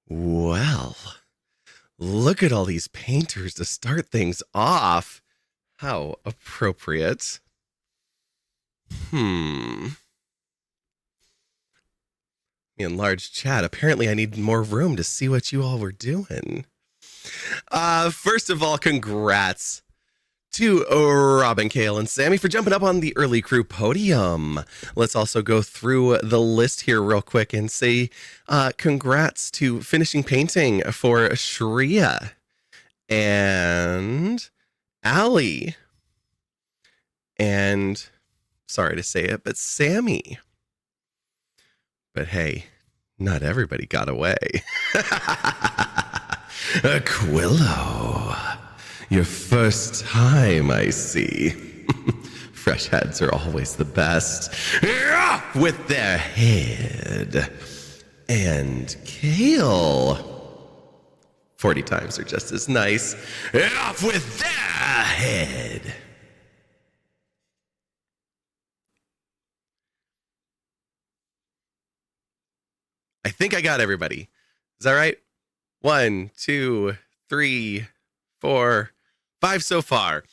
Well, look at all these painters to start things off. How appropriate. Hmm. In large chat, apparently I need more room to see what you all were doing. First of all, congrats to Robin, Kale, and Sammy for jumping up on the early crew podium. Let's also go through the list here real quick and say congrats to finishing painting for Shreya and Allie and, sorry to say it, but Sammy. But hey, not everybody got away. Aquillo, your first time, I see. Fresh heads are always the best. Off with their head. And Kale, 40 times are just as nice. Off with their head. I think I got everybody. Is that right? 1, 2, 3, 4, 5 so far.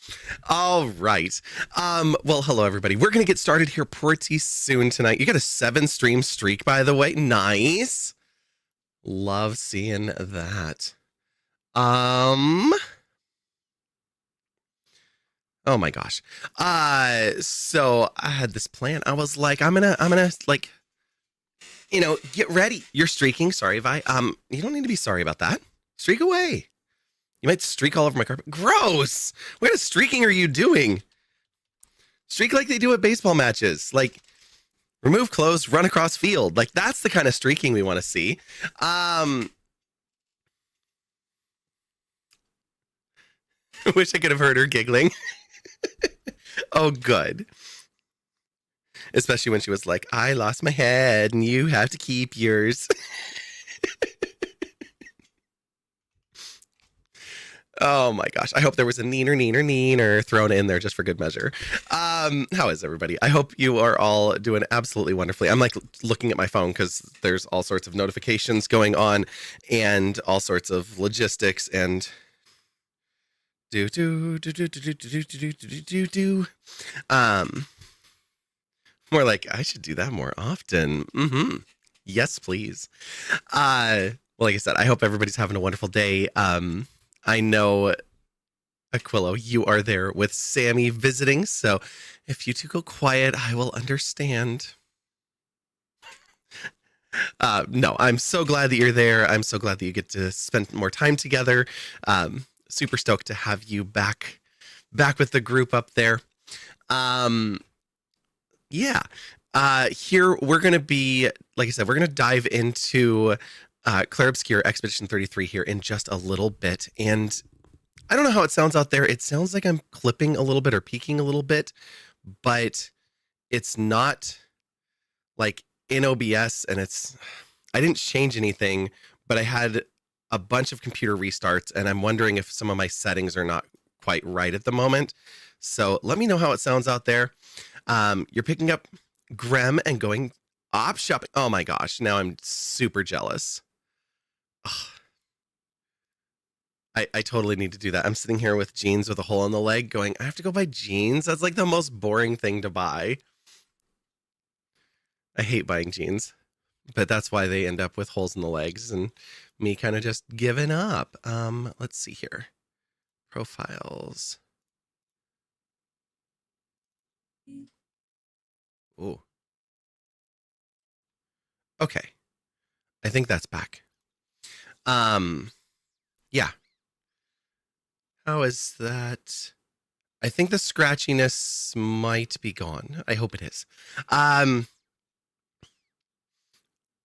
All right. Well, hello, everybody. We're going to get started here pretty soon tonight. You got a 7-stream streak, by the way. Nice. Love seeing that. Oh my gosh. So I had this plan. I was like, I'm gonna like, get ready. You're streaking. Sorry if you don't need to be sorry about that. Streak away. You might streak all over my carpet. Gross. What kind of streaking are you doing? Streak like they do at baseball matches. Like, remove clothes, run across field. Like, that's the kind of streaking we want to see. Wish I could have heard her giggling. Oh, good. Especially when she was like, I lost my head and you have to keep yours. Oh my gosh. I hope there was a neener thrown in there just for good measure. How is everybody? I hope you are all doing absolutely wonderfully. I'm like looking at my phone because there's all sorts of notifications going on and all sorts of logistics and more like I should do that more often. Yes, please. Well, like I said, I hope everybody's having a wonderful day. I know, Aquillo, you are there with Sammy visiting, so if you two go quiet, I will understand. No, I'm so glad that you're there. I'm so glad that you get to spend more time together. Super stoked to have you back with the group up there. Yeah. Here we're going to be, like I said, we're going to dive into Clair Obscure Expedition 33 here in just a little bit. And I don't know how it sounds out there. It sounds like I'm clipping a little bit or peaking a little bit, but it's not like in OBS and I didn't change anything, but I had a bunch of computer restarts and I'm wondering if some of my settings are not quite right at the moment. So let me know how it sounds out there. You're picking up Grem and going op shopping. Oh my gosh. Now I'm super jealous. I totally need to do that. I'm sitting here with jeans with a hole in the leg going, I have to go buy jeans. That's like the most boring thing to buy. I hate buying jeans, but that's why they end up with holes in the legs and me kind of just giving up. Let's see here. Profiles. Ooh. Okay. I think that's back. Yeah. How is that? I think the scratchiness might be gone. I hope it is.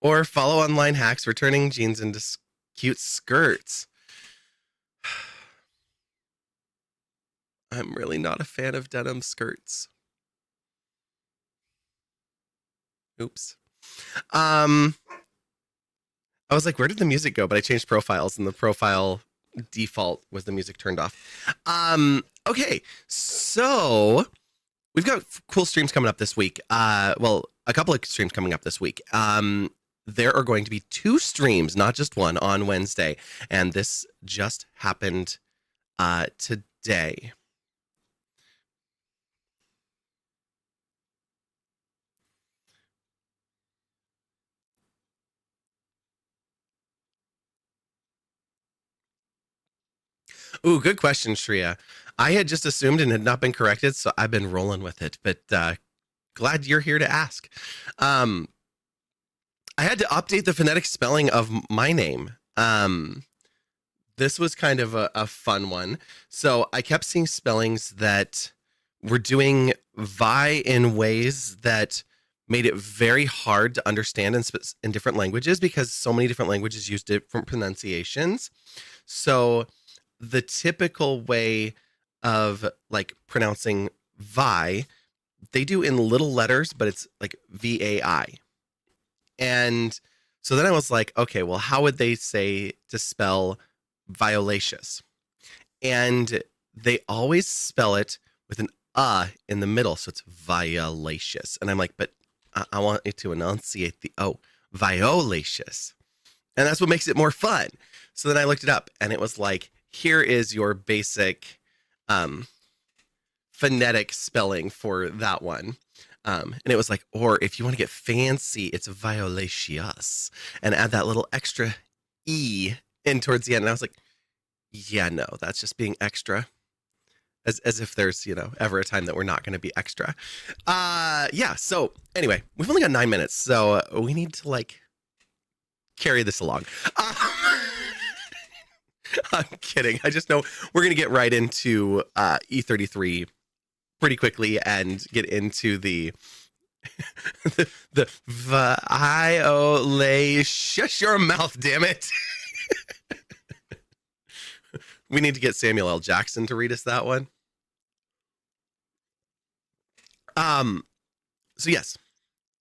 Or follow online hacks for turning jeans into cute skirts. I'm really not a fan of denim skirts. Oops. I was like, where did the music go? But I changed profiles and the profile default was the music turned off. Okay, so we've got cool streams coming up this week. Well, a couple of streams coming up this week. there are going to be 2 streams, not just one, on Wednesday. And this just happened today. Ooh, good question, Shreya. I had just assumed and had not been corrected, so I've been rolling with it. But glad you're here to ask. I had to update the phonetic spelling of my name. This was kind of a fun one. So I kept seeing spellings that were doing vi in ways that made it very hard to understand in different languages because so many different languages use different pronunciations. So the typical way of like pronouncing vi, they do in little letters, but it's like VAI. And so then I was like, okay, well, how would they say to spell violacious? And they always spell it with an in the middle, so it's violacious. And I'm like, but I want it to enunciate the violacious. And that's what makes it more fun. So then I looked it up, and it was like, here is your basic phonetic spelling for that one. And it was like, or if you want to get fancy, it's violacious, and add that little extra E in towards the end. And I was like, yeah, no, that's just being extra. As if there's, ever a time that we're not going to be extra. Yeah. So anyway, we've only got 9 minutes, so we need to carry this along. I'm kidding. I just know we're going to get right into E33 pretty quickly and get into the shut your mouth, damn it. We need to get Samuel L. Jackson to read us that one. So yes,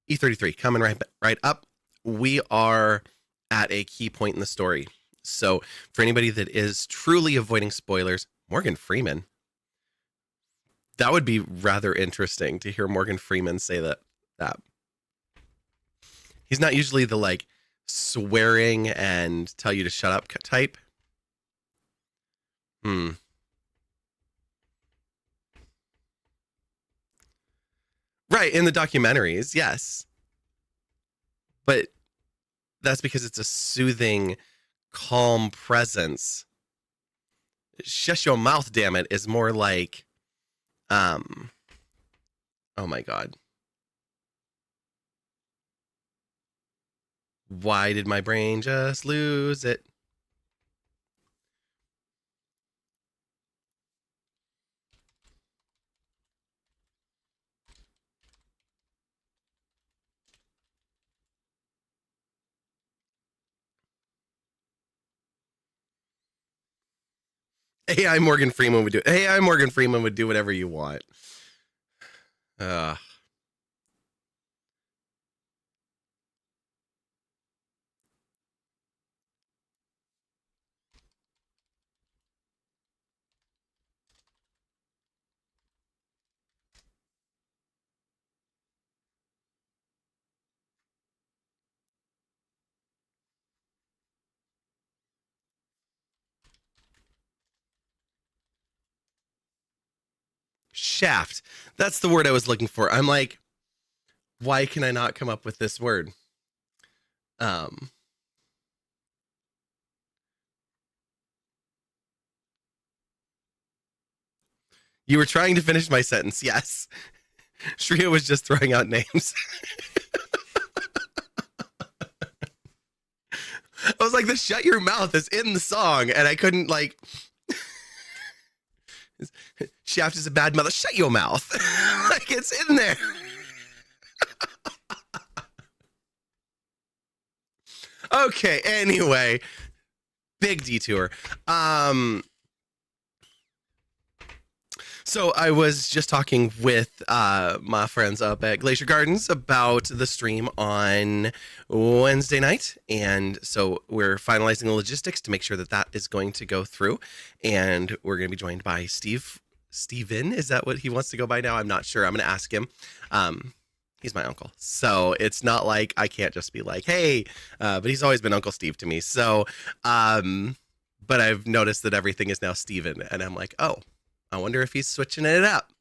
E33 coming right up. We are at a key point in the story. So for anybody that is truly avoiding spoilers, Morgan Freeman. That would be rather interesting to hear Morgan Freeman say that. He's not usually the swearing and tell you to shut up type. Right, in the documentaries, yes. But that's because it's a soothing, calm presence. Shush your mouth, damn it, is more like, oh my God. Why did my brain just lose it? AI Morgan Freeman would do it. AI Morgan Freeman would do whatever you want. Shaft. That's the word I was looking for. I'm like, why can I not come up with this word? You were trying to finish my sentence, yes. Shreya was just throwing out names. I was like, the shut your mouth is in the song, and I couldn't Shaft is a bad mother. Shut your mouth. It's in there. Okay, anyway. Big detour. So I was just talking with my friends up at Glacier Gardens about the stream on Wednesday night. And so we're finalizing the logistics to make sure that is going to go through. And we're going to be joined by Steven. Is that what he wants to go by now? I'm not sure. I'm going to ask him. he's my uncle. So it's not like I can't just be like, hey, but he's always been Uncle Steve to me. So, but I've noticed that everything is now Steven. And I'm like, oh, I wonder if he's switching it up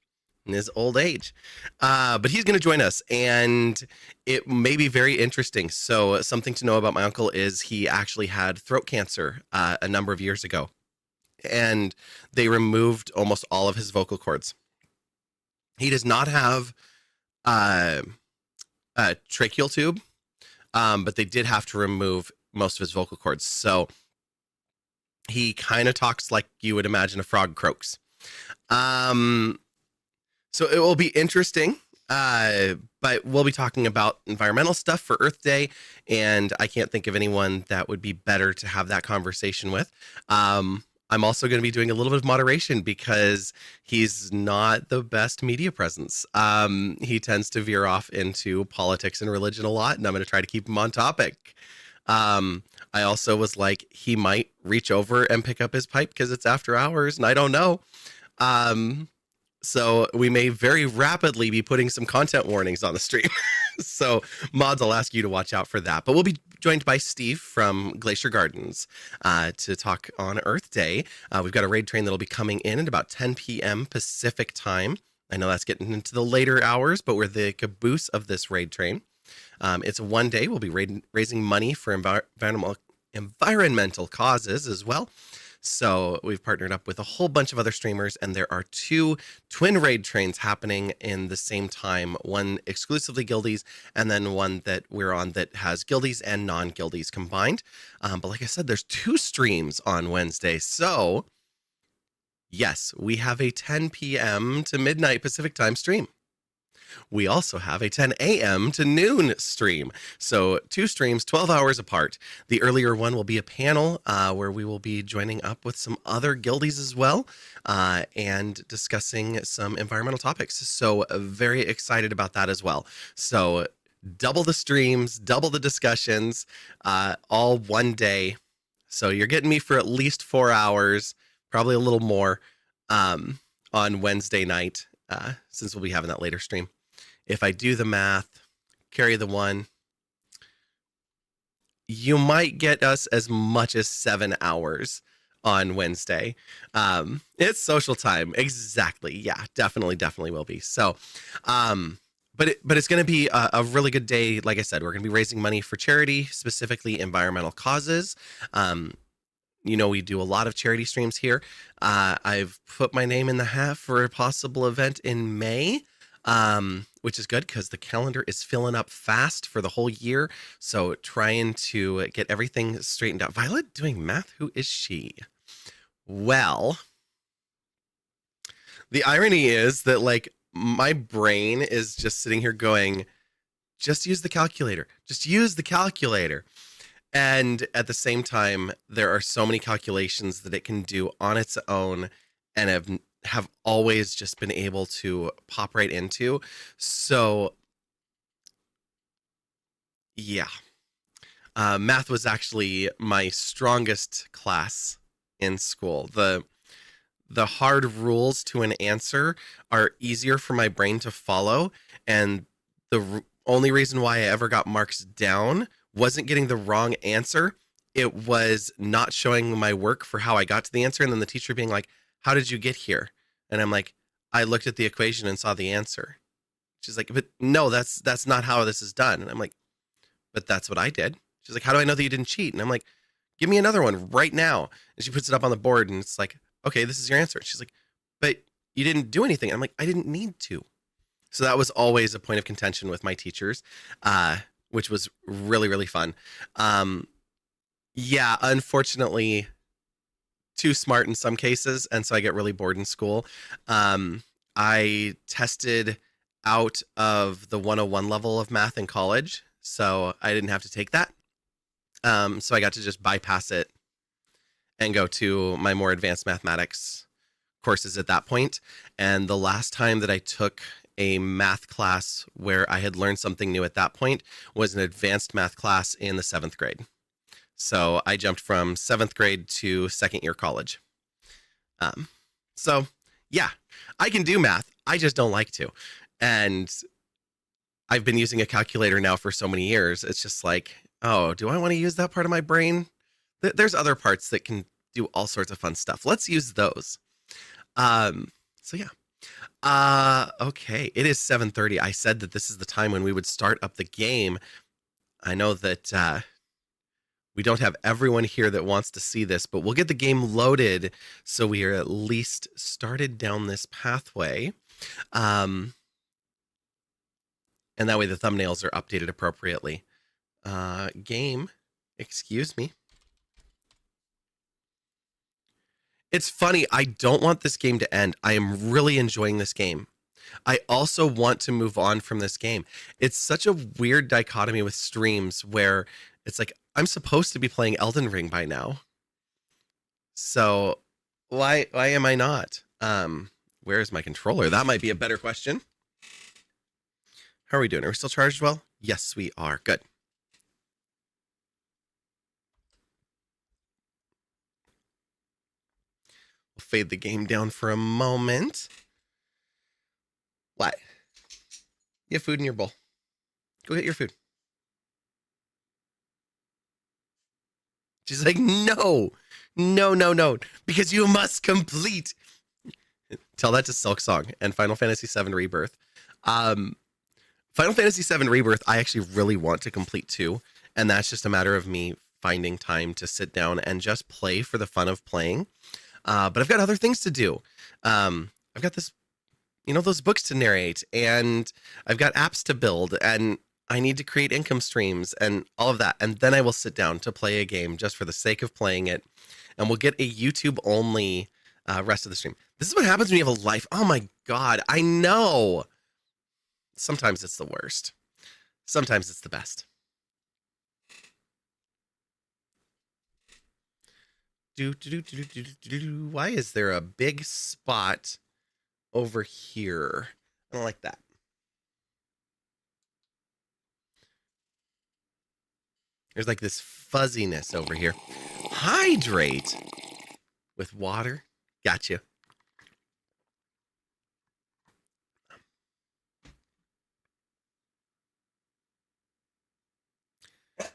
in his old age. But he's going to join us, and it may be very interesting. So something to know about my uncle is he actually had throat cancer a number of years ago, and they removed almost all of his vocal cords. He does not have a tracheal tube, but they did have to remove most of his vocal cords. So he kind of talks like you would imagine a frog croaks. So it will be interesting, but we'll be talking about environmental stuff for Earth Day, and I can't think of anyone that would be better to have that conversation with. I'm also going to be doing a little bit of moderation because he's not the best media presence. He tends to veer off into politics and religion a lot, and I'm going to try to keep him on topic. I also was like, he might reach over and pick up his pipe because it's after hours, and I don't know. So we may very rapidly be putting some content warnings on the stream. So mods, I'll ask you to watch out for that. But we'll be joined by Steve from Glacier Gardens to talk on Earth Day. We've got a raid train that'll be coming in at about 10 p.m. Pacific time. I know that's getting into the later hours, but we're the caboose of this raid train. It's one day. We'll be raising money for environmental causes as well. So we've partnered up with a whole bunch of other streamers, and there are 2 twin raid trains happening in the same time, one exclusively guildies, and then one that we're on that has guildies and non-guildies combined. But like I said, there's 2 streams on Wednesday. So yes, we have a 10 p.m. to midnight Pacific time stream. We also have a 10 a.m. to noon stream. So 2 streams, 12 hours apart. The earlier one will be a panel where we will be joining up with some other guildies as well and discussing some environmental topics. So very excited about that as well. So double the streams, double the discussions, all one day. So you're getting me for at least 4 hours, probably a little more on Wednesday night since we'll be having that later stream. If I do the math, carry the 1, you might get us as much as 7 hours on Wednesday. It's social time. Exactly. Yeah, definitely will be. So, but it's going to be a really good day. Like I said, we're going to be raising money for charity, specifically environmental causes. You know, we do a lot of charity streams here. I've put my name in the hat for a possible event in May. Which is good because the calendar is filling up fast for the whole year. So trying to get everything straightened out. Violet doing math? Who is she? Well, the irony is that like my brain is just sitting here going, just use the calculator. Just use the calculator. And at the same time, there are so many calculations that it can do on its own and have always just been able to pop right into. So yeah, math was actually my strongest class in school. The hard rules to an answer are easier for my brain to follow, and the only reason why I ever got marks down wasn't getting the wrong answer. It was not showing my work for how I got to the answer, and then the teacher being like, how did you get here? And I'm like, I looked at the equation and saw the answer. She's like, but no, that's not how this is done. And I'm like, but that's what I did. She's like, how do I know that you didn't cheat? And I'm like, give me another one right now. And she puts it up on the board and it's like, okay, this is your answer. She's like, but you didn't do anything. And I'm like, I didn't need to. So that was always a point of contention with my teachers, which was really, really fun. Yeah, unfortunately, too smart in some cases, and so I get really bored in school. I tested out of the 101 level of math in college, so I didn't have to take that. So I got to just bypass it and go to my more advanced mathematics courses at that point. And the last time that I took a math class where I had learned something new at that point was an advanced math class in the 7th grade. So I jumped from 7th grade to 2nd year college. So yeah, I can do math. I just don't like to. And I've been using a calculator now for so many years. It's just like, oh, do I want to use that part of my brain? There's other parts that can do all sorts of fun stuff. Let's use those. So yeah. Okay. It is 7:30. I said that this is the time when we would start up the game. I know that we don't have everyone here that wants to see this, but we'll get the game loaded so we are at least started down this pathway. And that way the thumbnails are updated appropriately. Game, excuse me. It's funny, I don't want this game to end. I am really enjoying this game. I also want to move on from this game. It's such a weird dichotomy with streams where it's like, I'm supposed to be playing Elden Ring by now. So why am I not? Where is my controller? That might be a better question. How are we doing? Are we still charged well? Yes, we are. Good. We'll fade the game down for a moment. What? You have food in your bowl. Go get your food. She's like, no, because you must complete. Tell that to Silk Song and Final Fantasy VII Rebirth. Final Fantasy VII Rebirth, I actually really want to complete too, and that's just a matter of me finding time to sit down and just play for the fun of playing. But I've got other things to do. I've got this, those books to narrate, and I've got apps to build, and I need to create income streams and all of that. And then I will sit down to play a game just for the sake of playing it. And we'll get a YouTube only rest of the stream. This is what happens when you have a life. Oh my God, I know. Sometimes it's the worst. Sometimes it's the best. Why is there a big spot over here? I don't like that. There's like this fuzziness over here. Hydrate with water. Gotcha.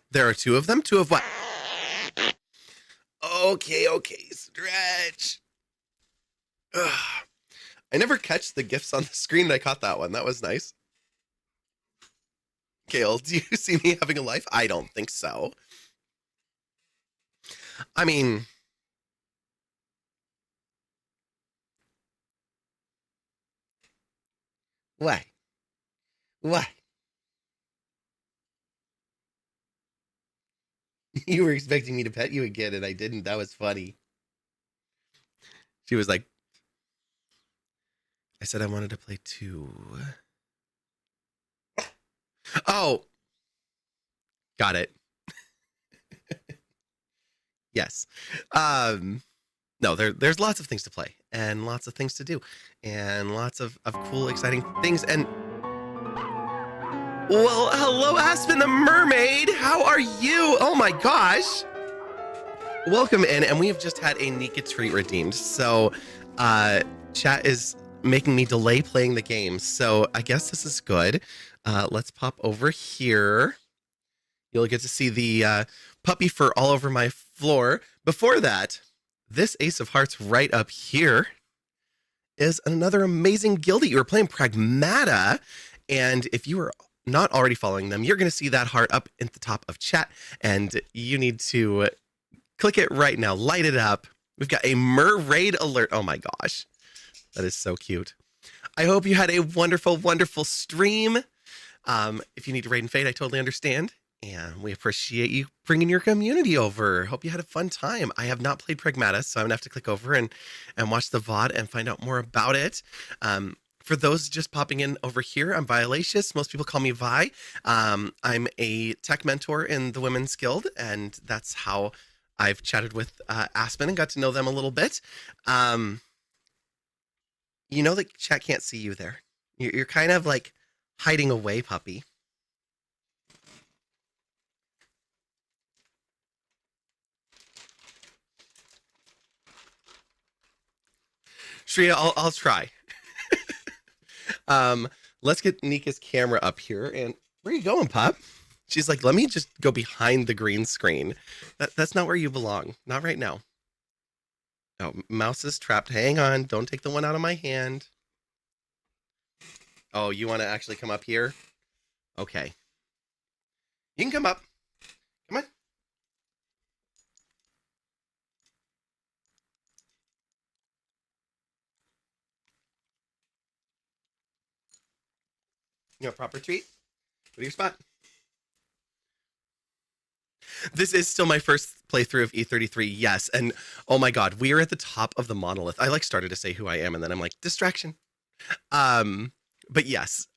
There are two of them. Two of what? Okay, stretch. Ugh. I never catch the gifs on the screen. I caught that one. That was nice. Kale, do you see me having a life? I don't think so. I mean, why? You were expecting me to pet you again, and I didn't. That was funny. She was like, I said I wanted to play too. Oh, got it. Yes. No, there's lots of things to play and lots of things to do and lots of cool, exciting things. And well, hello, Aspen the Mermaid. How are you? Oh my gosh. Welcome in. And we have just had a Nika treat redeemed. So chat is making me delay playing the game. So I guess this is good. Let's pop over here. You'll get to see the puppy fur all over my floor. Before that, this Ace of Hearts right up here is another amazing guild that you were playing, Pragmata. And if you are not already following them, you're going to see that heart up at the top of chat. And you need to click it right now. Light it up. We've got a mermaid alert. Oh my gosh. That is so cute. I hope you had a wonderful, wonderful stream. If you need to raid and fade, I totally understand. And we appreciate you bringing your community over. Hope you had a fun time. I have not played Pragmata, so I'm going to have to click over and watch the VOD and find out more about it. For those just popping in over here, I'm Violacious. Most people call me Vi. I'm a tech mentor in the Women's Guild, and that's how I've chatted with Aspen and got to know them a little bit. You know the chat can't see you there. You're kind of like hiding away, puppy. Shreya, I'll try. let's get Nika's camera up here. And where are you going, Pop? She's like, let me just go behind the green screen. That's not where you belong. Not right now. Oh, mouse is trapped. Hang on. Don't take the one out of my hand. Oh, you want to actually come up here? Okay. You can come up. Come on. You know, proper treat. Go to your spot. This is still my first playthrough of E33, yes. And oh my god, we are at the top of the monolith. I like started to say who I am, and then I'm like, distraction. But yes,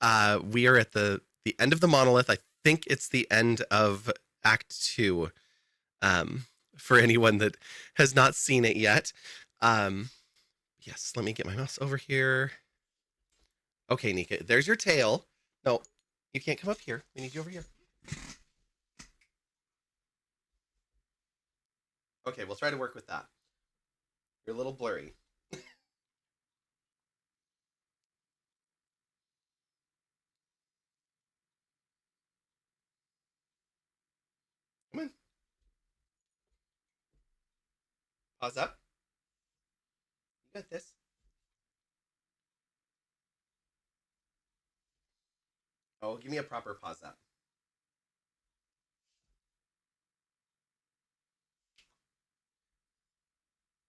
we are at the end of the monolith. I think it's the end of Act 2. For anyone that has not seen it yet. Yes, let me get my mouse over here. Okay, Nika, there's your tail. No, you can't come up here. We need you over here. Okay, we'll try to work with that. You're a little blurry. Come on. Pause up. You got this. Oh, give me a proper pause up.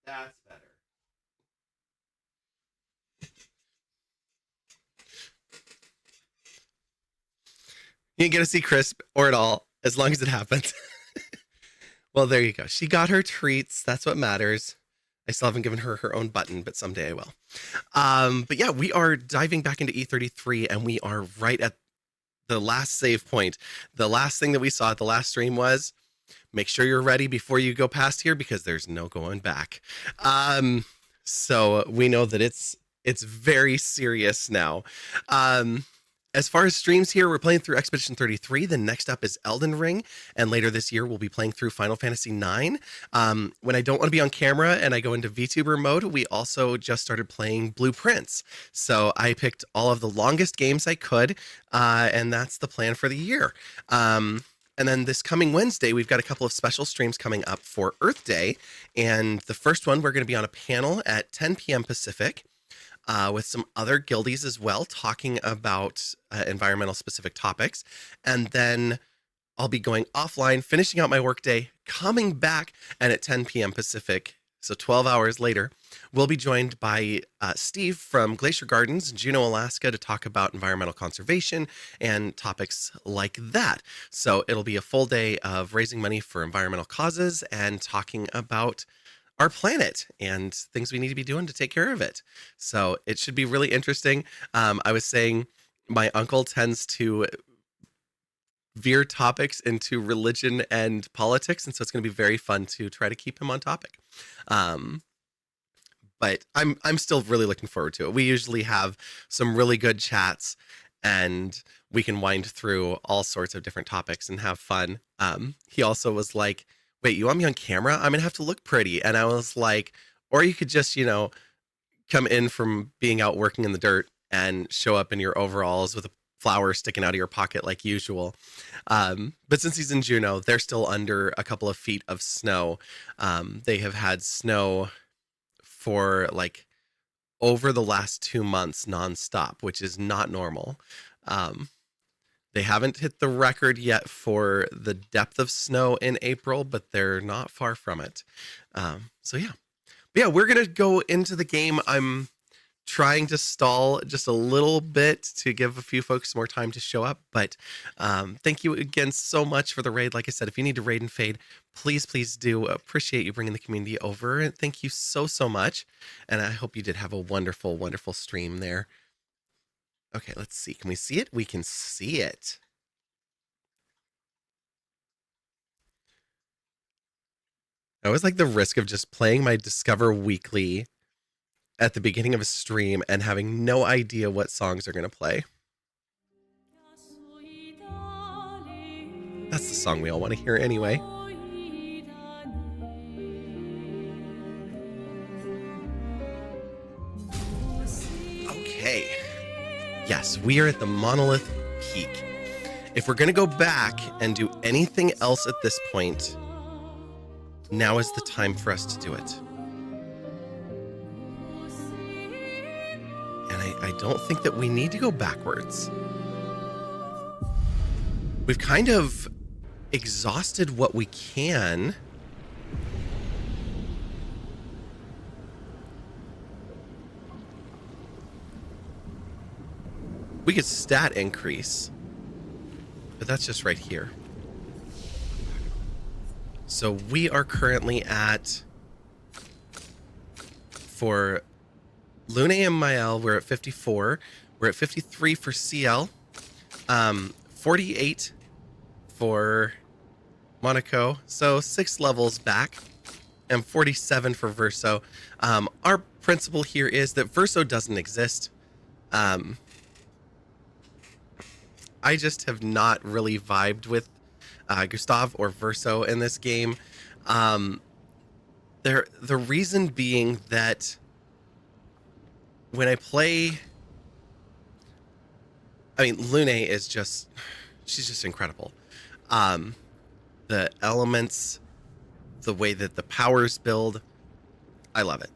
That's better. You ain't gonna see crisp or at all, as long as it happens. Well, there you go. She got her treats. That's what matters. I still haven't given her her own button, but someday I will. But yeah, we are diving back into E33, and we are right at the last save point. The last thing that we saw at the last stream was make sure you're ready before you go past here because there's no going back. So we know that it's very serious now. As far as streams here, we're playing through Expedition 33. Then next up is Elden Ring. And later this year, we'll be playing through Final Fantasy IX. When I don't want to be on camera and I go into VTuber mode, we also just started playing Blueprints. So I picked all of the longest games I could, and that's the plan for the year. And then this coming Wednesday, we've got a couple of special streams coming up for Earth Day. And the first one, we're going to be on a panel at 10 p.m. Pacific. With some other guildies as well, talking about environmental specific topics. And then I'll be going offline, finishing out my workday, coming back, and at 10 p.m. Pacific, so 12 hours later, we'll be joined by Steve from Glacier Gardens, Juneau, Alaska, to talk about environmental conservation and topics like that. So it'll be a full day of raising money for environmental causes and talking about our planet and things we need to be doing to take care of it. So it should be really interesting. I was saying my uncle tends to veer topics into religion and politics, and so it's going to be very fun to try to keep him on topic. But I'm still really looking forward to it. We usually have some really good chats, and we can wind through all sorts of different topics and have fun. He also was like, wait, you want me on camera? I'm gonna have to look pretty. And I was like, or you could just, come in from being out working in the dirt and show up in your overalls with a flower sticking out of your pocket like usual. But since he's in Juneau, they're still under a couple of feet of snow. They have had snow for like over the last 2 months nonstop, which is not normal. They haven't hit the record yet for the depth of snow in April, but they're not far from it. So yeah. But yeah, we're going to go into the game. I'm trying to stall just a little bit to give a few folks more time to show up. But thank you again so much for the raid. Like I said, if you need to raid and fade, please do. Appreciate you bringing the community over. And thank you so much. And I hope you did have a wonderful, wonderful stream there. Okay, let's see. Can we see it? We can see it. I always like the risk of just playing my Discover Weekly at the beginning of a stream and having no idea what songs are going to play. That's the song we all want to hear anyway. Okay. yes, we are at the monolith peak. If we're going to go back and do anything else at this point, now is the time for us to do it. And I don't think that we need to go backwards. We've kind of exhausted what we can. We could stat increase, but that's just right here. So we are currently at, for Lune and Mael, we're at 54. We're at 53 for CL. 48 for Monaco. So 6 levels back. And 47 for Verso. Our principle here is that Verso doesn't exist. I just have not really vibed with Gustav or Verso in this game. The reason being that when I play, I mean, Lune is just, she's just incredible. The elements, the way that the powers build, I love it.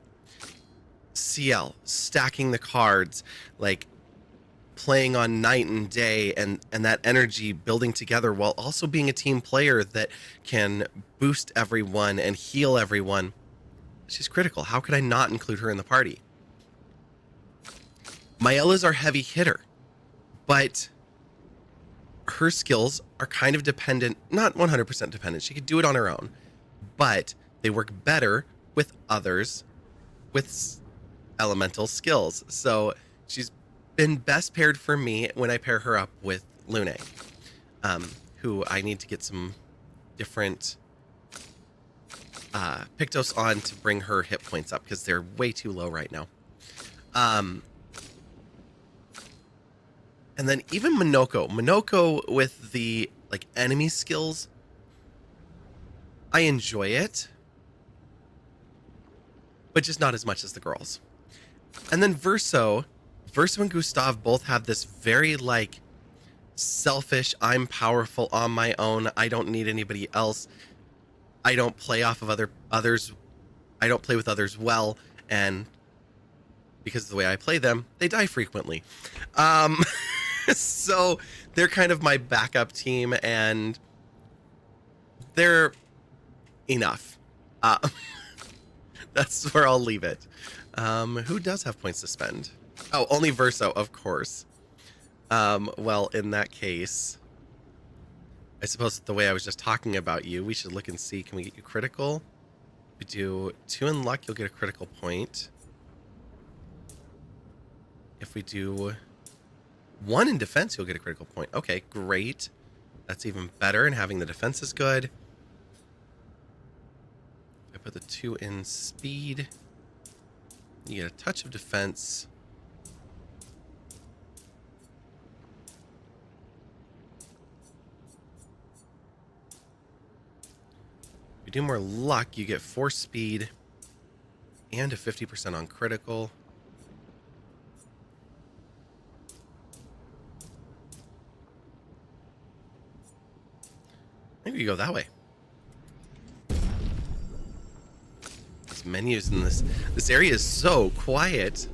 CL, stacking the cards, like playing on night and day, and that energy building together while also being a team player that can boost everyone and heal everyone. She's critical. How could I not include her in the party? Mael is our heavy hitter, but her skills are kind of dependent, not 100% dependent. She could do it on her own, but they work better with others with elemental skills. So she's been best paired for me when I pair her up with Lune, who I need to get some different Pictos on to bring her hit points up because they're way too low right now. And then even Monoko with the like enemy skills, I enjoy it, but just not as much as the girls. And then Verso and Gustav both have this very like selfish, I'm powerful on my own, I don't need anybody else, I don't play off of others, I don't play with others well, and because of the way I play them, they die frequently. So they're kind of my backup team, and they're enough. That's where I'll leave it. Who does have points to spend? Oh, only Verso, of course. Well, in that case, I suppose the way I was just talking about you, we should look and see, can we get you critical? If we do 2 in luck, you'll get a critical point. If we do 1 in defense, you'll get a critical point. Okay, great. That's even better, and having the defense is good. If I put the 2 in speed, you get a touch of defense. If you do more luck, you get 4 speed and a 50% on critical. Maybe you go that way. These menus in this area is so quiet.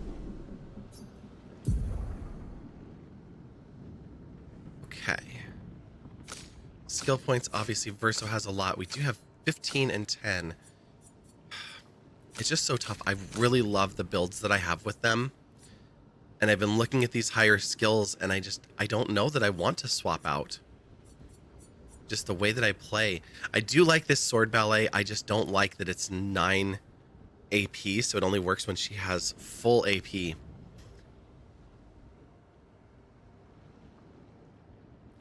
Okay. Skill points, obviously Verso has a lot. We do have 15 and 10. It's just so tough. I really love the builds that I have with them. And I've been looking at these higher skills, and I don't know that I want to swap out. Just the way that I play. I do like this sword ballet. I just don't like that it's 9 AP, so it only works when she has full AP.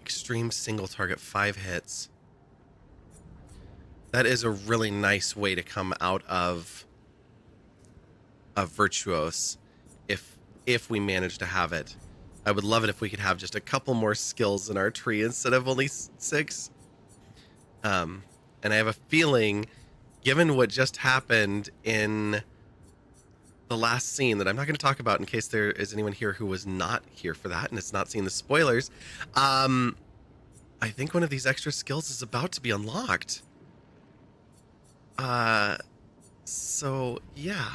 Extreme single target, 5 hits. That is a really nice way to come out of Virtuos if we manage to have it. I would love it if we could have just a couple more skills in our tree instead of only 6. And I have a feeling, given what just happened in the last scene that I'm not going to talk about in case there is anyone here who was not here for that and it's not seen the spoilers. I think one of these extra skills is about to be unlocked. So yeah,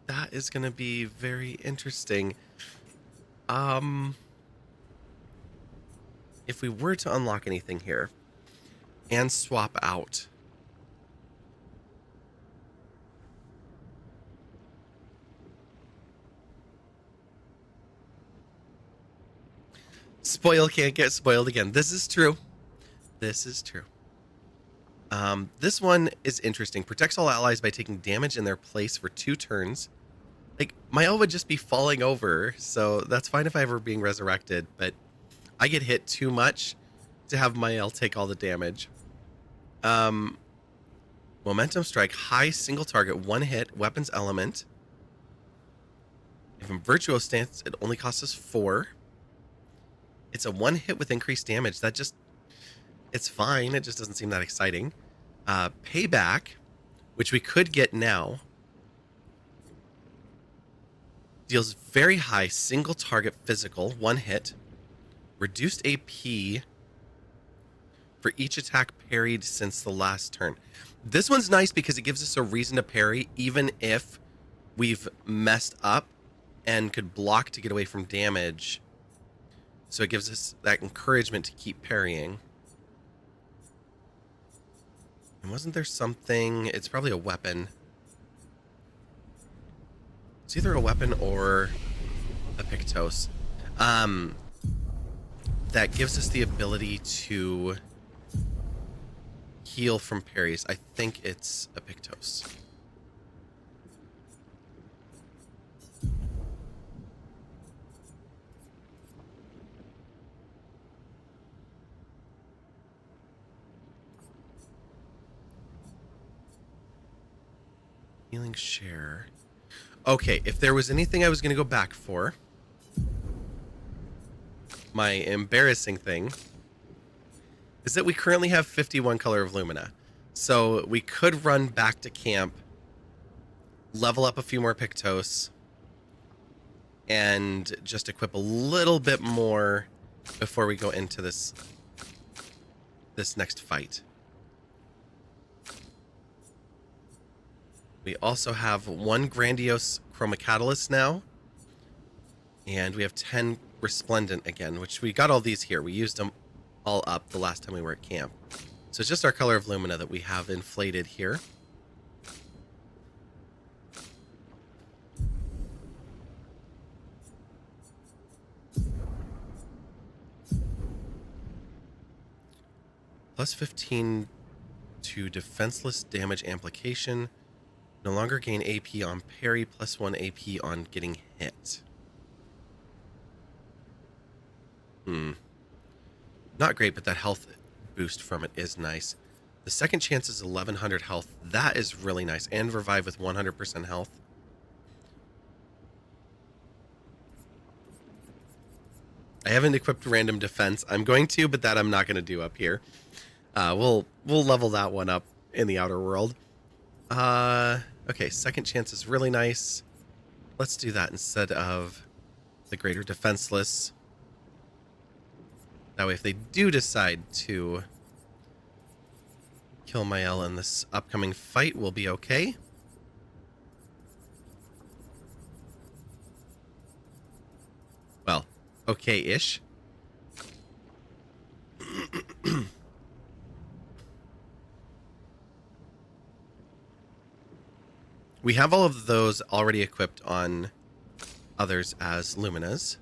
that is going to be very interesting. If we were to unlock anything here and swap out, spoil can't get spoiled again. This is true. This is true. This one is interesting. Protects all allies by taking damage in their place for 2 turns. Like, my L would just be falling over, so that's fine if I were being resurrected, but I get hit too much to have my L take all the damage. Momentum strike, high single target, 1 hit, weapons element. If in virtuo stance, it only costs us 4. It's a 1 hit with increased damage. That just, it's fine. It just doesn't seem that exciting. Payback, which we could get now, deals very high single target physical, 1 hit, reduced AP for each attack parried since the last turn. This one's nice because it gives us a reason to parry even if we've messed up and could block to get away from damage. So it gives us that encouragement to keep parrying. And wasn't there something... It's probably a weapon. It's either a weapon or a Pictos. That gives us the ability to heal from parries. I think it's a Pictos. Healing share. Okay, if there was anything I was going to go back for, my embarrassing thing is that we currently have 51 Color of Lumina. So we could run back to camp, level up a few more Pictos, and just equip a little bit more before we go into this next fight. We also have 1 Grandiose Chroma Catalyst now. And we have 10 Resplendent again, which we got all these here. We used them all up the last time we were at camp. So it's just our Color of Lumina that we have inflated here. Plus 15 to defenseless damage amplification. No longer gain AP on parry, plus 1 AP on getting hit. Not great, but that health boost from it is nice. The second chance is 1100 health. That is really nice. And revive with 100% health. I haven't equipped random defense. I'm going to, but that I'm not going to do up here. We'll level that one up in the outer world. Okay, second chance is really nice. Let's do that instead of the greater defenseless. That way, if they do decide to kill my L in this upcoming fight, we'll be okay. Well, okay-ish. We have all of those already equipped on others as Luminas.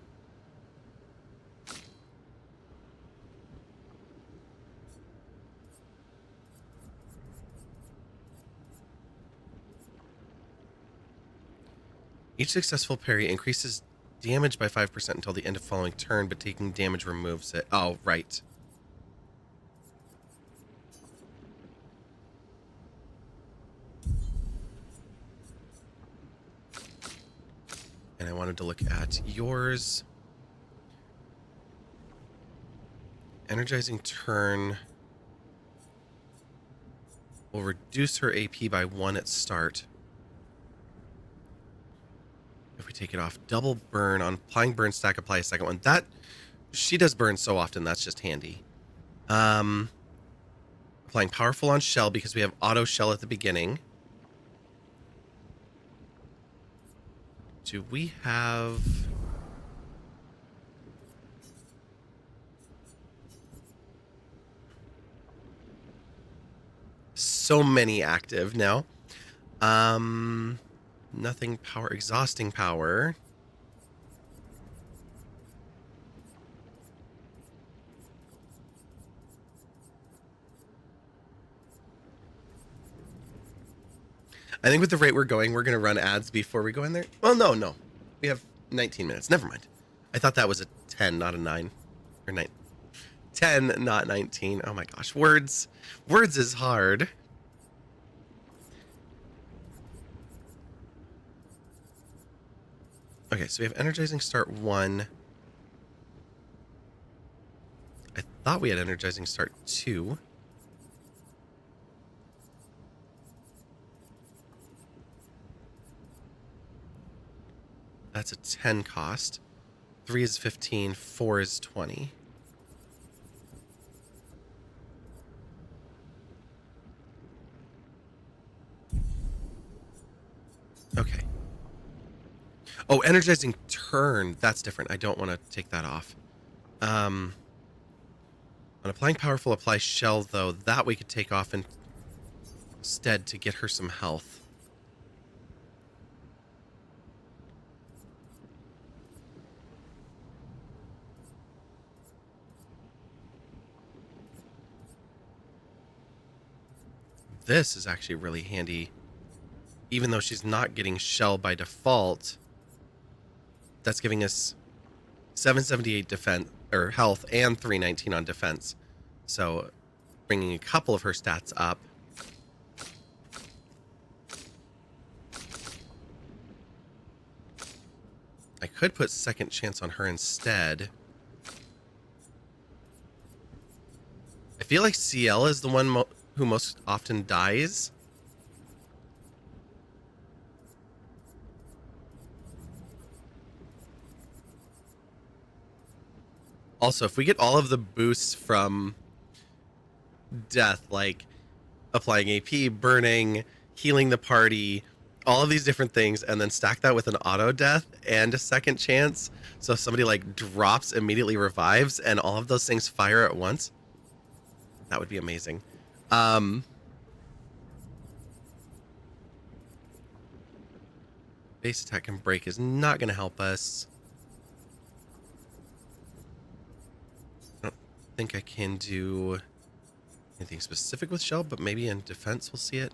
Each successful parry increases damage by 5% until the end of following turn, but taking damage removes it. Oh, right. And I wanted to look at yours. Energizing turn will reduce her AP by 1 at start. if we take it off, double burn on applying burn stack, apply a second one. That she does burn so often, that's just handy. Applying powerful on shell because we have auto shell at the beginning. Do we have... so many active now. Nothing power, exhausting power. I think with the rate we're going to run ads before we go in there. Well, no. We have 19 minutes. Never mind. I thought that was a 10, not a 9. Or 9. 10, not 19. Oh my gosh. Words is hard. Okay, so we have energizing start 1. I thought we had energizing start 2. That's a 10 cost. 3 is 15, 4 is 20. Okay. Oh, energizing turn. That's different. I don't want to take that off. On applying powerful, apply shell, though. That we could take off instead to get her some health. This is actually really handy. Even though she's not getting shell by default, that's giving us 778 defense or health and 319 on defense. So bringing a couple of her stats up. I could put second chance on her instead. I feel like CL is the one who most often dies. Also, if we get all of the boosts from death, like applying AP, burning, healing the party, all of these different things, and then stack that with an auto death and a second chance, so if somebody like drops, immediately revives, and all of those things fire at once, that would be amazing. Base attack and break is not going to help us. I don't think I can do anything specific with shell, but maybe in defense we'll see it.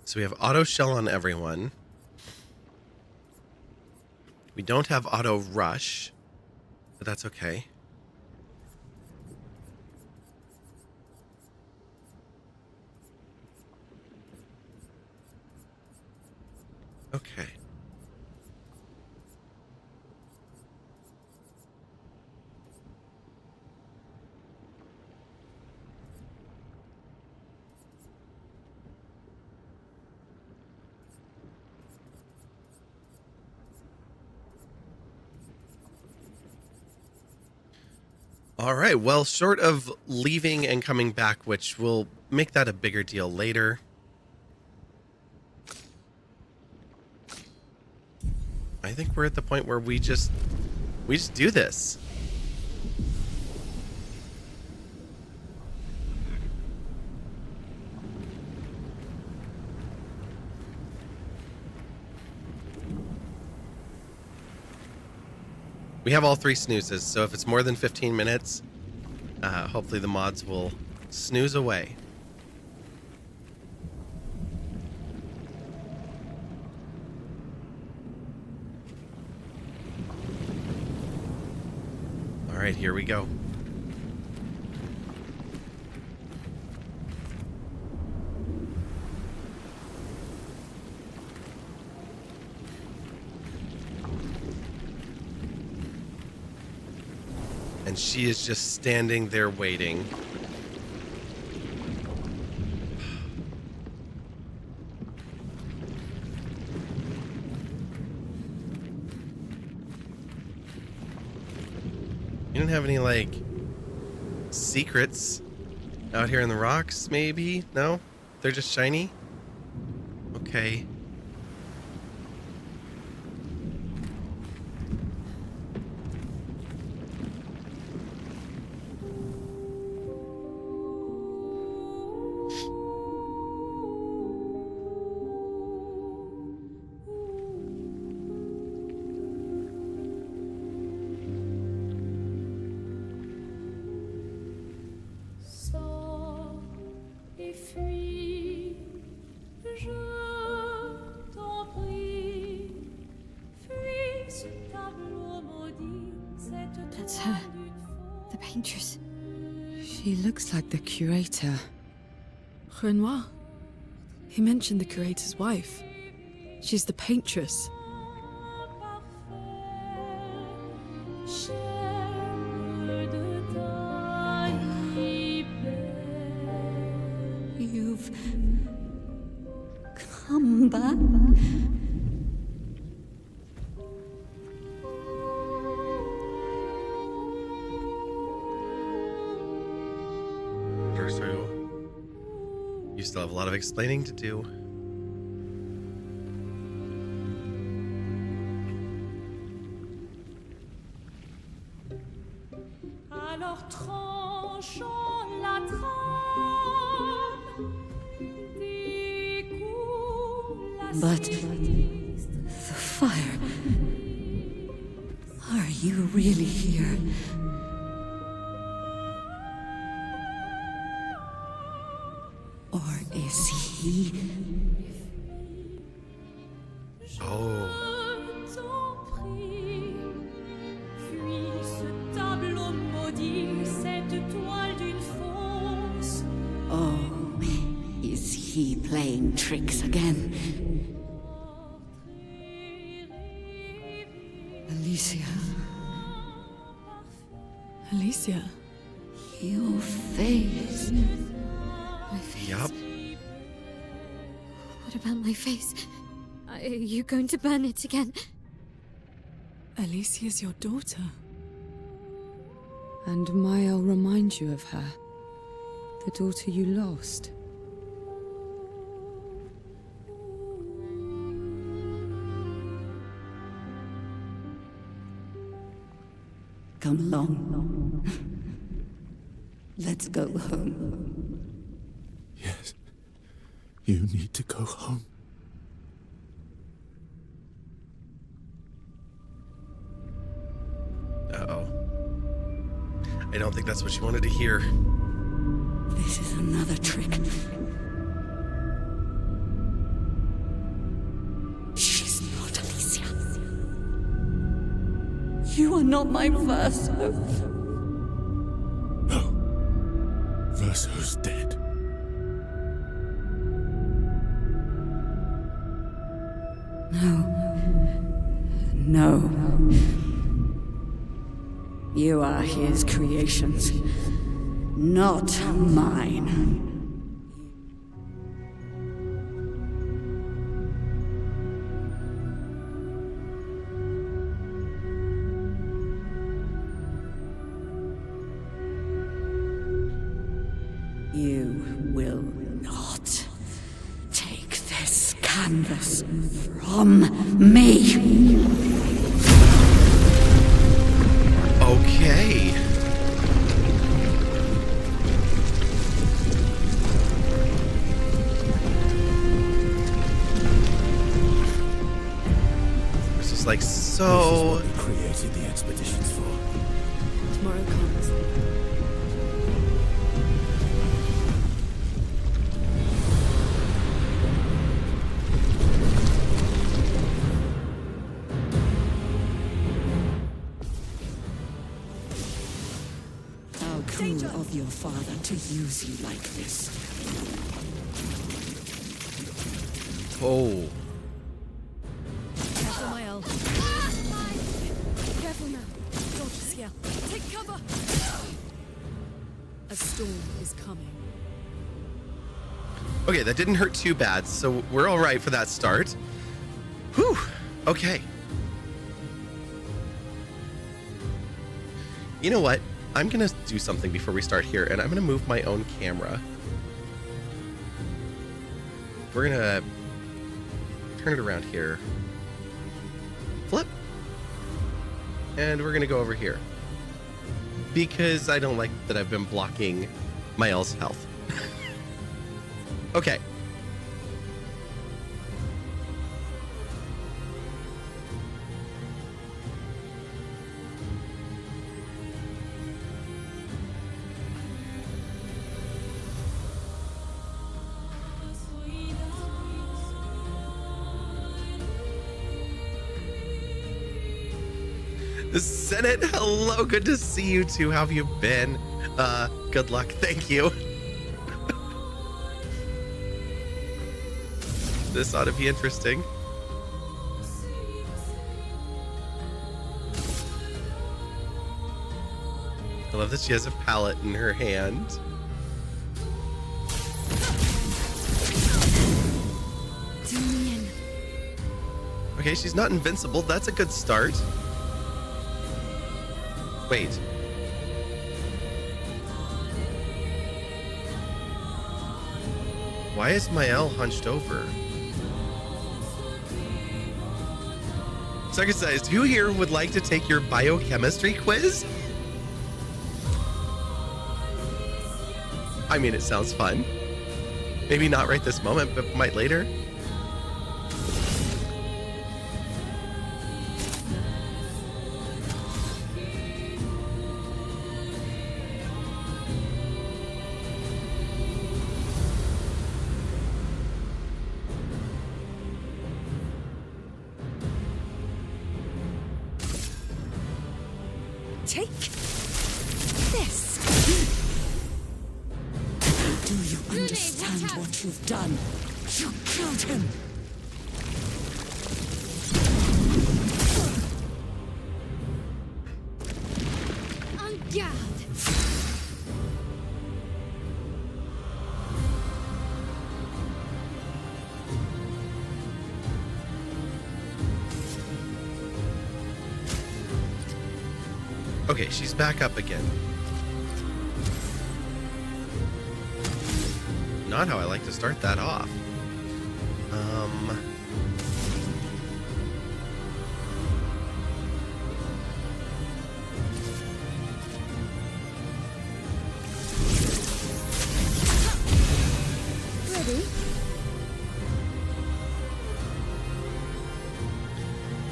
So we have auto shell on everyone. We don't have auto rush, but that's okay. Okay. All right, well, short of leaving and coming back, which will make that a bigger deal later. I think we're at the point where we just do this. We have all 3 snoozes, so if it's more than 15 minutes, hopefully the mods will snooze away. All right, here we go. And she is just standing there waiting. You don't have any, like, secrets out here in the rocks, maybe? No? They're just shiny? Okay. That's her. The Paintress. She looks like the curator. Renoir. He mentioned the curator's wife. She's the Paintress. You've come back? You still have a lot of explaining to do. Alors tranchons la trame, But the fire. Are you really here? Or is he? Oh. Oh, is he playing tricks again? Alicia, Alicia. your face. My face. Yup. What about my face? Are you going to burn it again? Alicia's your daughter. And Maya remind you of her? The daughter you lost? Come along. Let's go home. Yes. You need to go home. Uh-oh. I don't think that's what you wanted to hear. This is another trick. She's not Alicia. You are not my Verso. No. Verso's dead. No. You are his creations, not mine. You will not take this canvas from me. Okay. This is like so. This is what we created the expeditions for. Tomorrow comes. How cruel of your father to use you like this. Oh. Careful, Mael. Careful now. Don't just yell. Take Cover! A storm is coming. Okay, that didn't hurt too bad, so we're all right for that start. Whew. Okay. You know what? I'm gonna do something before we start here, and I'm gonna move my own camera. We're gonna turn it around here. Flip. And we're gonna go over here. Because I don't like that I've been blocking my L's health. Okay. The Senate, hello, good to see you too. How have you been? Good luck, thank you. This ought to be interesting. I love that she has a palette in her hand. Okay, she's not invincible. That's a good start. Wait. Why is my L hunched over? Second sized, who here would like to take your biochemistry quiz? I mean, it sounds fun. Maybe not right this moment, but might later. Take this. Do you understand what you've done? You killed him. En garde! Okay, she's back up again. Not how I like to start that off. Ready?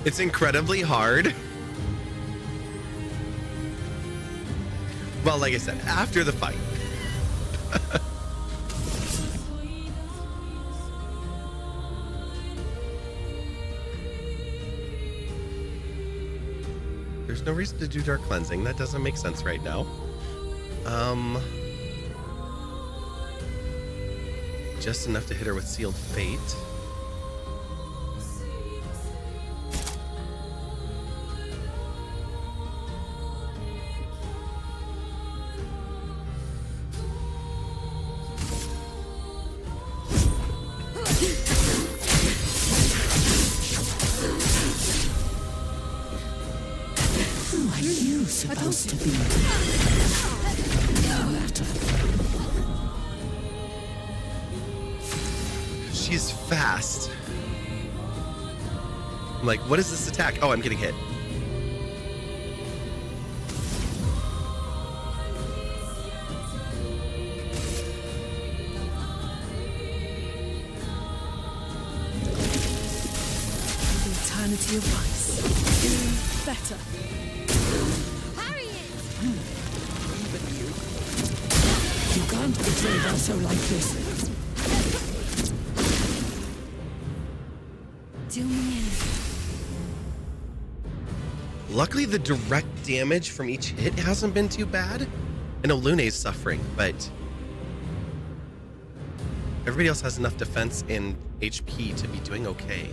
It's incredibly hard. Well, like I said, after the fight. There's no reason to do dark cleansing. That doesn't make sense right now. Just enough to hit her with Sealed Fate. Who are you supposed to be? No matter. She's fast. I'm like, what is this attack? Oh, I'm getting hit. The eternity of ice. Better. Harry it! You can't betray Vaso like this. Do me in. Luckily, the direct damage from each hit hasn't been too bad. I know Lune's suffering, but everybody else has enough defense and HP to be doing okay.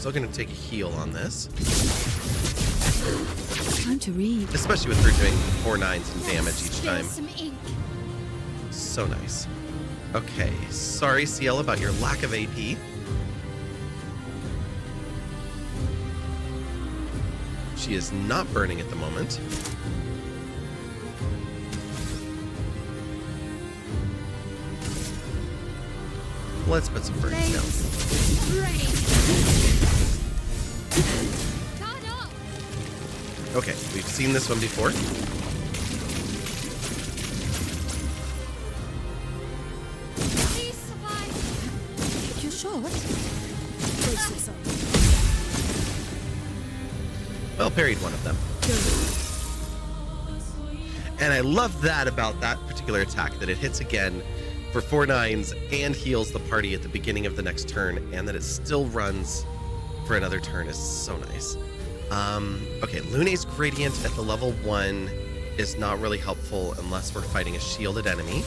still going to take a heal on this. Time to read. Especially with her doing 4 9s in damage each Spill time. some ink. So nice. Okay, sorry, CL, about your lack of AP. She is not burning at the moment. Let's put some burning down. Turn up. Okay, we've seen this one before. Please survive. You're short. Brace yourself. Well, parried one of them. And I love that about that particular attack, that it hits again for 4 9s and heals the party at the beginning of the next turn, and that it still runs for another turn is so nice. Okay, Lune's Gradient at the level 1 is not really helpful unless we're fighting a shielded enemy.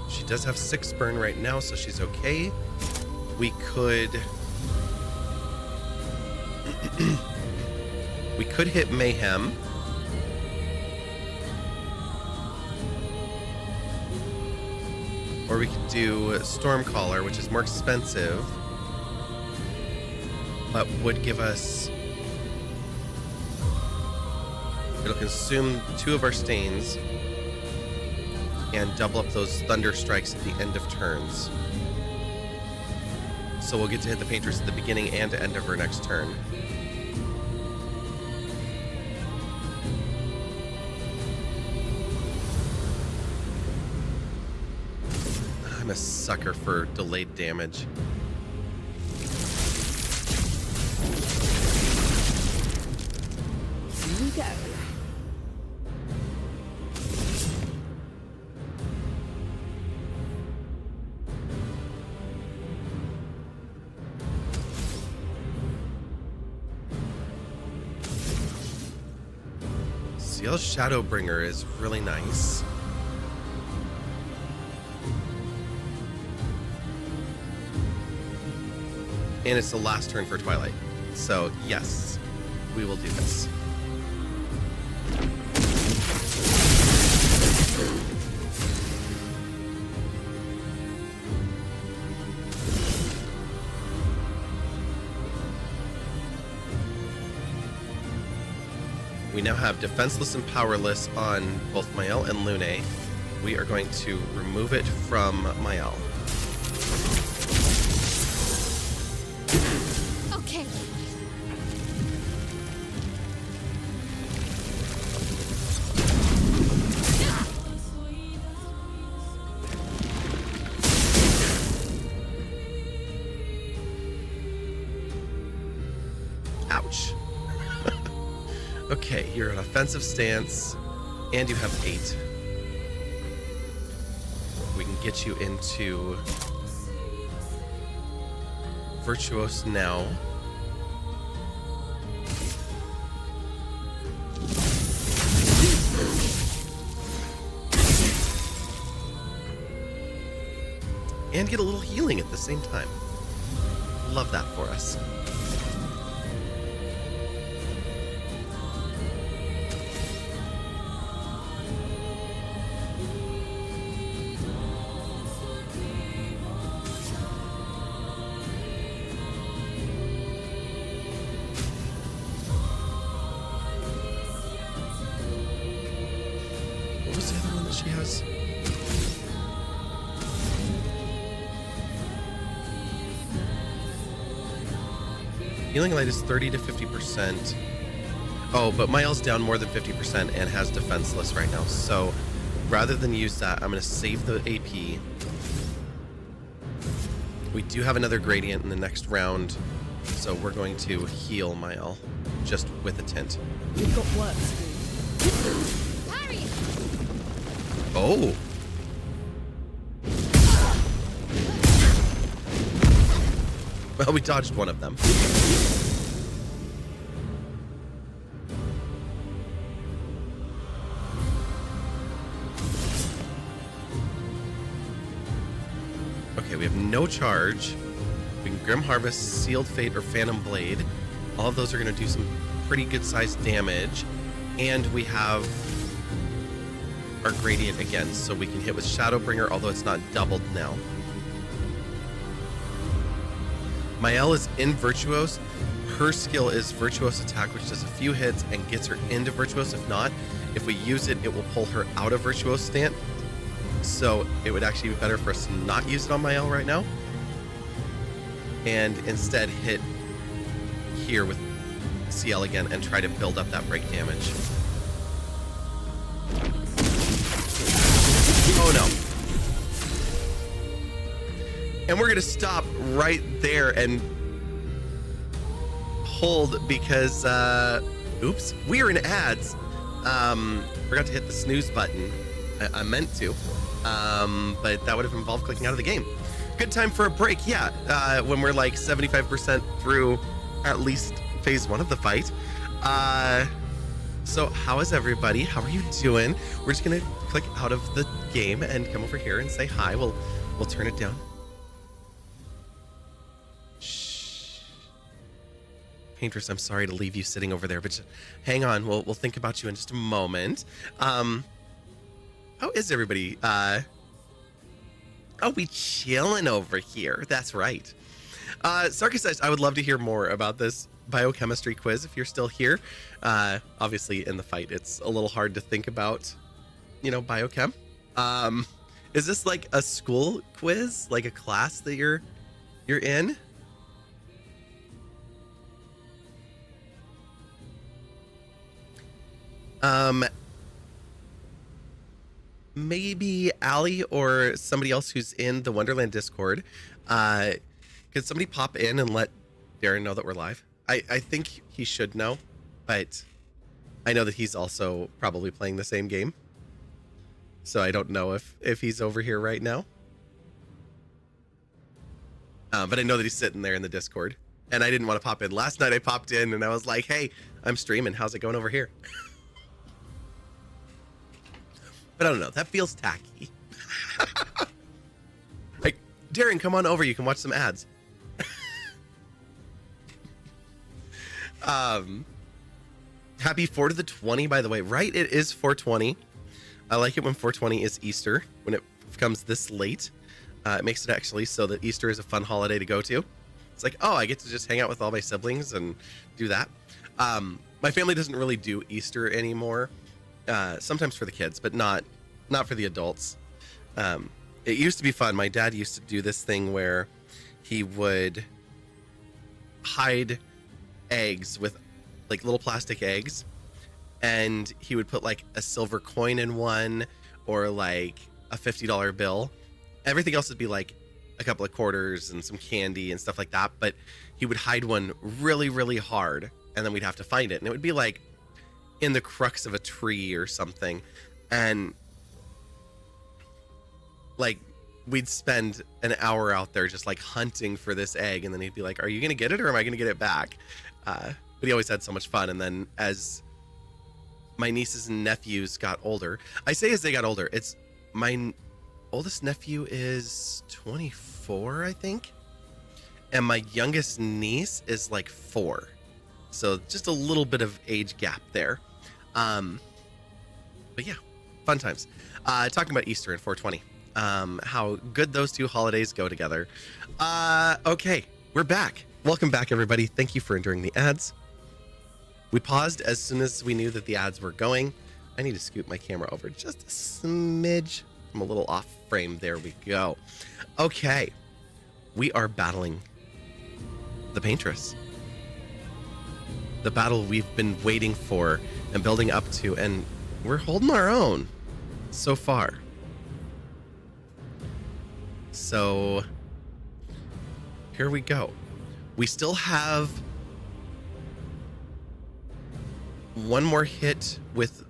She does have 6 burn right now, so she's okay. We could... we could hit Mayhem. Or we could do Stormcaller, which is more expensive, but would give us... It'll consume 2 of our stains and double up those thunder strikes at the end of turns. So we'll get to hit the Paintress at the beginning and end of her next turn. I'm a sucker for delayed damage. Here we go. CL Shadowbringer is really nice. And it's the last turn for Twilight. So, yes, we will do this. We now have Defenseless and Powerless on both Mael and Lune. We are going to remove it from Mael. Okay. Ouch. Okay, you're an offensive stance, and you have 8. We can get you into Virtuos now. And get a little healing at the same time. Love that for us. What was the other one that she has? Healing Light is 30 to 50%. Oh, but Mael's down more than 50% and has Defenseless right now. So rather than use that, I'm going to save the AP. We do have another Gradient in the next round, so we're going to heal Mael just with a tint. We've got work to do. Parry. Oh! Well, we dodged one of them. no charge. We can Grim Harvest, Sealed Fate, or Phantom Blade. All of those are going to do some pretty good sized damage. And we have our Gradient again, so we can hit with Shadowbringer, although it's not doubled now. Mael is in Virtuose. Her skill is Virtuose Attack, which does a few hits and gets her into Virtuose. If not, if we use it, it will pull her out of Virtuose stance. So it would actually be better for us to not use it on Mael right now. And instead hit here with CL again and try to build up that break damage. Oh no. And we're going to stop right there and hold because, oops, we're in ads. Forgot to hit the snooze button. I meant to, but that would have involved clicking out of the game. Good time for a break, yeah, when we're like 75% through at least phase 1 of the fight. So how is everybody? How are you doing? We're just going to click out of the game and come over here and say hi. We'll turn it down. Paintress, I'm sorry to leave you sitting over there, but just hang on. We'll think about you in just a moment. How is everybody? Oh, we chilling over here. That's right. Sarkis, I would love to hear more about this biochemistry quiz if you're still here. Obviously, in the fight, it's a little hard to think about, biochem. Is this like a school quiz, like a class that you're in? Maybe Allie or somebody else who's in the Wonderland Discord. Could somebody pop in and let Darren know that we're live? I think he should know, but I know that he's also probably playing the same game. So I don't know if he's over here right now. But I know that he's sitting there in the Discord. And I didn't want to pop in. Last night I popped in and I was like, hey, I'm streaming. How's it going over here? But I don't know. That feels tacky. Like, Darren, come on over. You can watch some ads. Happy 4 to the 20, by the way. Right? It is 420. I like it when 420 is Easter, when it comes this late. It makes it actually so that Easter is a fun holiday to go to. It's like, oh, I get to just hang out with all my siblings and do that. My family doesn't really do Easter anymore. Sometimes for the kids, but not for the adults. It used to be fun. My dad used to do this thing where he would hide eggs with like little plastic eggs, and he would put like a silver coin in one or like a $50 bill. Everything else would be like a couple of quarters and some candy and stuff like that, but he would hide one really, really hard, and then we'd have to find it, and it would be like in the crux of a tree or something, and like we'd spend an hour out there just like hunting for this egg, and then he'd be like, are you gonna get it or am I gonna get it back? But he always had so much fun. And then as my nieces and nephews got older, I say as they got older, it's my oldest nephew is 24, I think, and my youngest niece is like 4. So just a little bit of age gap there. But yeah, fun times. Talking about Easter and 420. How good those two holidays go together. Okay, we're back. Welcome back, everybody. Thank you for enduring the ads. We paused as soon as we knew that the ads were going. I need to scoot my camera over just a smidge. I'm a little off frame. There we go. Okay, we are battling the Paintress. The battle we've been waiting for and building up to, and we're holding our own so far. So here we go. We still have one more hit with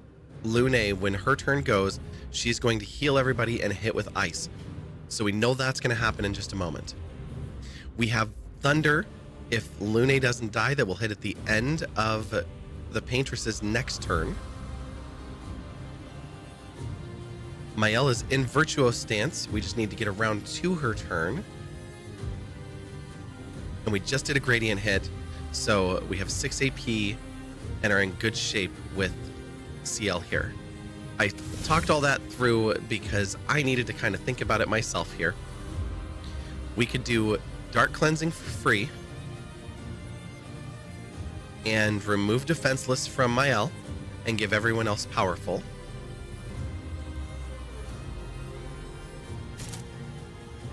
Lune. When her turn goes, she's going to heal everybody and hit with ice. So we know that's going to happen in just a moment. We have Thunder. If Lune doesn't die, that will hit at the end of the Paintress's next turn. Mael is in Virtuose stance. We just need to get around to her turn. And we just did a gradient hit, so we have 6 AP and are in good shape with CL here. I talked all that through because I needed to kind of think about it myself here. We could do Dark Cleansing for free and remove Defenseless from my L and give everyone else Powerful.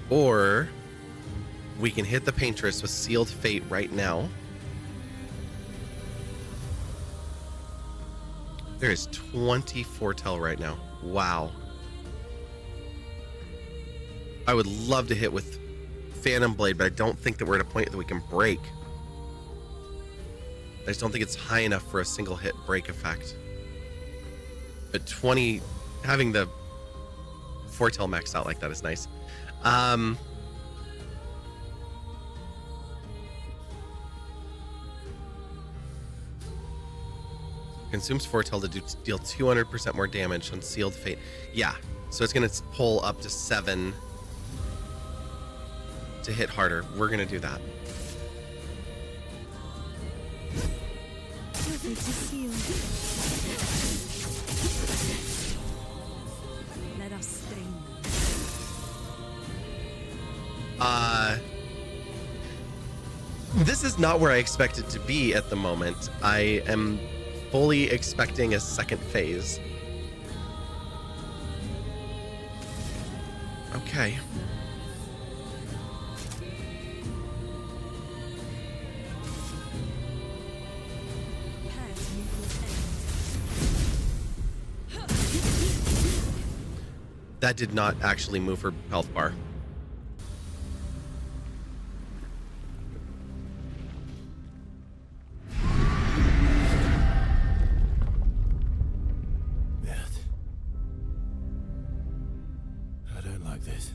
Or we can hit the Paintress with Sealed Fate right now. There is 20 Foretell right now. Wow. I would love to hit with Phantom Blade, but I don't think that we're at a point that we can break. I just don't think it's high enough for a single hit break effect. But 20, having the Foretell maxed out like that is nice. Consumes Foretell to deal 200% more damage on Sealed Fate. Yeah, so it's going to pull up to 7 to hit harder. We're going to do that. Lovely to see you. Let us stain them. This is not where I expected to be at the moment. I am fully expecting a second phase. Okay. Prepare to meet your end. That did not actually move her health bar. I don't like this.